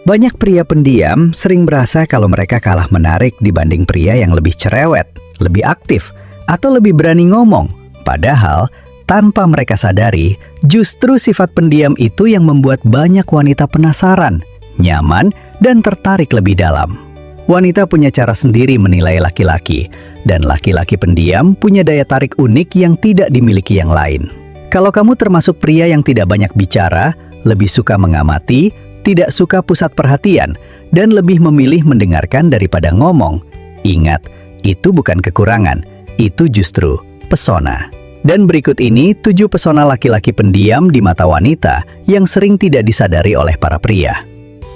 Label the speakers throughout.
Speaker 1: Banyak pria pendiam sering merasa kalau mereka kalah menarik dibanding pria yang lebih cerewet, lebih aktif, atau lebih berani ngomong. Padahal, tanpa mereka sadari, justru sifat pendiam itu yang membuat banyak wanita penasaran, nyaman, dan tertarik lebih dalam. Wanita punya cara sendiri menilai laki-laki, dan laki-laki pendiam punya daya tarik unik yang tidak dimiliki yang lain. Kalau kamu termasuk pria yang tidak banyak bicara, lebih suka mengamati, tidak suka pusat perhatian, dan lebih memilih mendengarkan daripada ngomong, ingat, itu bukan kekurangan, itu justru pesona. Dan berikut ini 7 pesona laki-laki pendiam di mata wanita yang sering tidak disadari oleh para pria.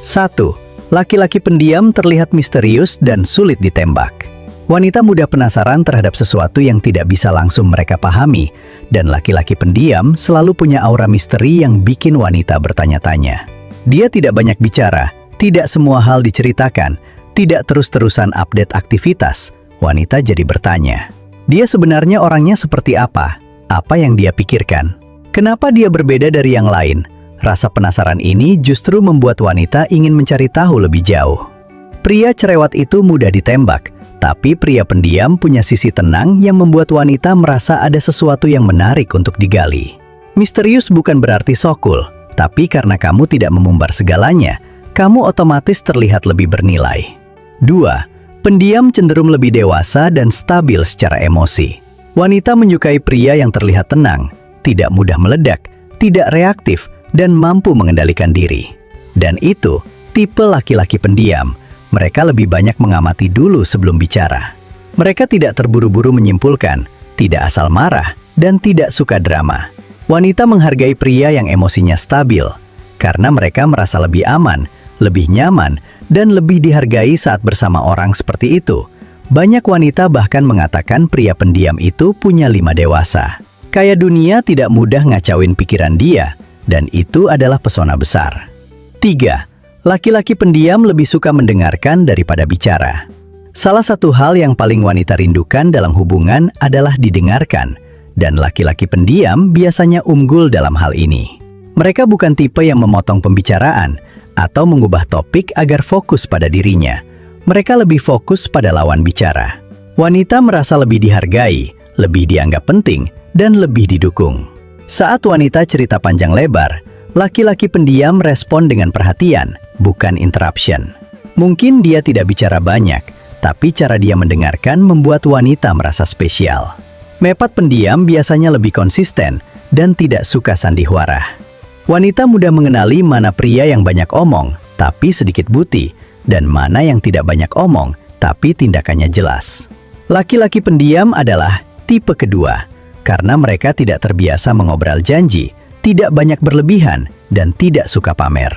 Speaker 1: 1. Laki-laki pendiam terlihat misterius dan sulit ditembak. Wanita mudah penasaran terhadap sesuatu yang tidak bisa langsung mereka pahami, dan laki-laki pendiam selalu punya aura misteri yang bikin wanita bertanya-tanya. Dia tidak banyak bicara, tidak semua hal diceritakan, tidak terus-terusan update aktivitas. Wanita jadi bertanya, dia sebenarnya orangnya seperti apa? Apa yang dia pikirkan? Kenapa dia berbeda dari yang lain? Rasa penasaran ini justru membuat wanita ingin mencari tahu lebih jauh. Pria cerewet itu mudah ditembak, tapi pria pendiam punya sisi tenang yang membuat wanita merasa ada sesuatu yang menarik untuk digali. Misterius bukan berarti sokul, tapi karena kamu tidak mengumbar segalanya, kamu otomatis terlihat lebih bernilai. 2. Pendiam cenderung lebih dewasa dan stabil secara emosi. Wanita menyukai pria yang terlihat tenang, tidak mudah meledak, tidak reaktif, dan mampu mengendalikan diri. Dan itu tipe laki-laki pendiam. Mereka lebih banyak mengamati dulu sebelum bicara. Mereka tidak terburu-buru menyimpulkan, tidak asal marah, dan tidak suka drama. Wanita menghargai pria yang emosinya stabil, karena mereka merasa lebih aman, lebih nyaman, dan lebih dihargai saat bersama orang seperti itu. Banyak wanita bahkan mengatakan pria pendiam itu punya 5 dewasa. Kaya dunia tidak mudah ngacauin pikiran dia, dan itu adalah pesona besar. 3. Laki-laki pendiam lebih suka mendengarkan daripada bicara. Salah satu hal yang paling wanita rindukan dalam hubungan adalah didengarkan, dan laki-laki pendiam biasanya unggul dalam hal ini. Mereka bukan tipe yang memotong pembicaraan atau mengubah topik agar fokus pada dirinya. Mereka lebih fokus pada lawan bicara. Wanita merasa lebih dihargai, lebih dianggap penting, dan lebih didukung. Saat wanita cerita panjang lebar, laki-laki pendiam respon dengan perhatian, bukan interruption. Mungkin dia tidak bicara banyak, tapi cara dia mendengarkan membuat wanita merasa spesial. Mepat pendiam biasanya lebih konsisten dan tidak suka sandiwara. Wanita mudah mengenali mana pria yang banyak omong, tapi sedikit buti, dan mana yang tidak banyak omong, tapi tindakannya jelas. Laki-laki pendiam adalah tipe kedua, karena mereka tidak terbiasa mengobrol janji, tidak banyak berlebihan, dan tidak suka pamer.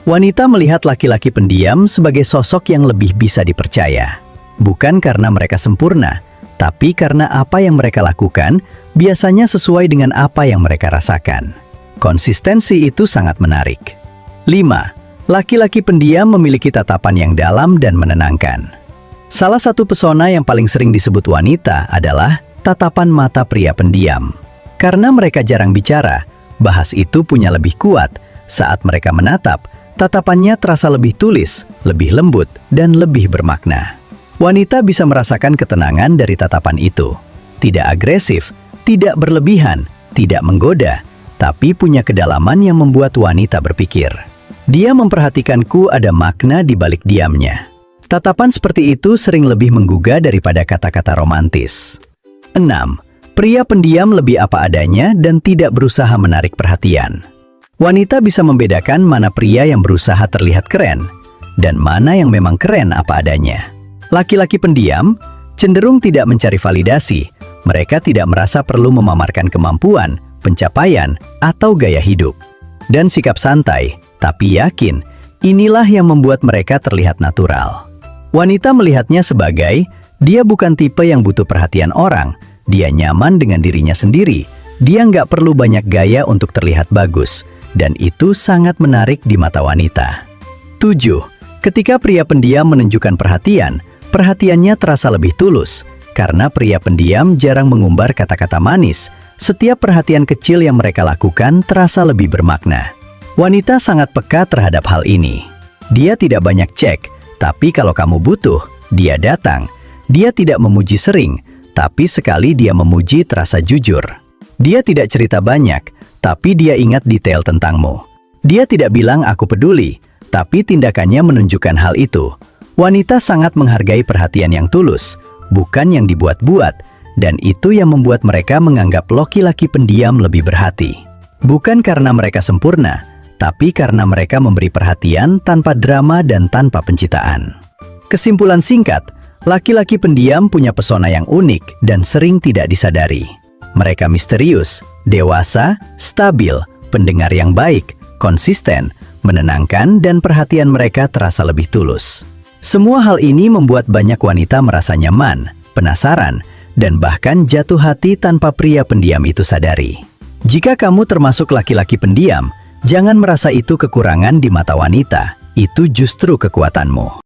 Speaker 1: Wanita melihat laki-laki pendiam sebagai sosok yang lebih bisa dipercaya. Bukan karena mereka sempurna, tapi karena apa yang mereka lakukan biasanya sesuai dengan apa yang mereka rasakan. Konsistensi itu sangat menarik. 5. Laki-laki pendiam memiliki tatapan yang dalam dan menenangkan. Salah satu pesona yang paling sering disebut wanita adalah tatapan mata pria pendiam. Karena mereka jarang bicara, bahas itu punya lebih kuat. Saat mereka menatap, tatapannya terasa lebih tulis, lebih lembut, dan lebih bermakna. Wanita bisa merasakan ketenangan dari tatapan itu. Tidak agresif, tidak berlebihan, tidak menggoda, tapi punya kedalaman yang membuat wanita berpikir. Dia memperhatikanku, ada makna di balik diamnya. Tatapan seperti itu sering lebih menggugah daripada kata-kata romantis. 6. Pria pendiam lebih apa adanya dan tidak berusaha menarik perhatian. Wanita bisa membedakan mana pria yang berusaha terlihat keren, dan mana yang memang keren apa adanya. Laki-laki pendiam cenderung tidak mencari validasi. Mereka tidak merasa perlu memamerkan kemampuan, pencapaian, atau gaya hidup. Dan sikap santai, tapi yakin, inilah yang membuat mereka terlihat natural. Wanita melihatnya sebagai, dia bukan tipe yang butuh perhatian orang, dia nyaman dengan dirinya sendiri, dia nggak perlu banyak gaya untuk terlihat bagus, dan itu sangat menarik di mata wanita. 7. Ketika pria pendiam menunjukkan perhatian, perhatiannya terasa lebih tulus, karena pria pendiam jarang mengumbar kata-kata manis. Setiap perhatian kecil yang mereka lakukan terasa lebih bermakna. Wanita sangat peka terhadap hal ini. Dia tidak banyak cek, tapi kalau kamu butuh, dia datang. Dia tidak memuji sering, tapi sekali dia memuji terasa jujur. Dia tidak cerita banyak, tapi dia ingat detail tentangmu. Dia tidak bilang aku peduli, tapi tindakannya menunjukkan hal itu. Wanita sangat menghargai perhatian yang tulus, bukan yang dibuat-buat, dan itu yang membuat mereka menganggap laki-laki pendiam lebih berhati. Bukan karena mereka sempurna, tapi karena mereka memberi perhatian tanpa drama dan tanpa pencitraan. Kesimpulan singkat, laki-laki pendiam punya pesona yang unik dan sering tidak disadari. Mereka misterius, dewasa, stabil, pendengar yang baik, konsisten, menenangkan, dan perhatian mereka terasa lebih tulus. Semua hal ini membuat banyak wanita merasa nyaman, penasaran, dan bahkan jatuh hati tanpa pria pendiam itu sadari. Jika kamu termasuk laki-laki pendiam, jangan merasa itu kekurangan di mata wanita, itu justru kekuatanmu.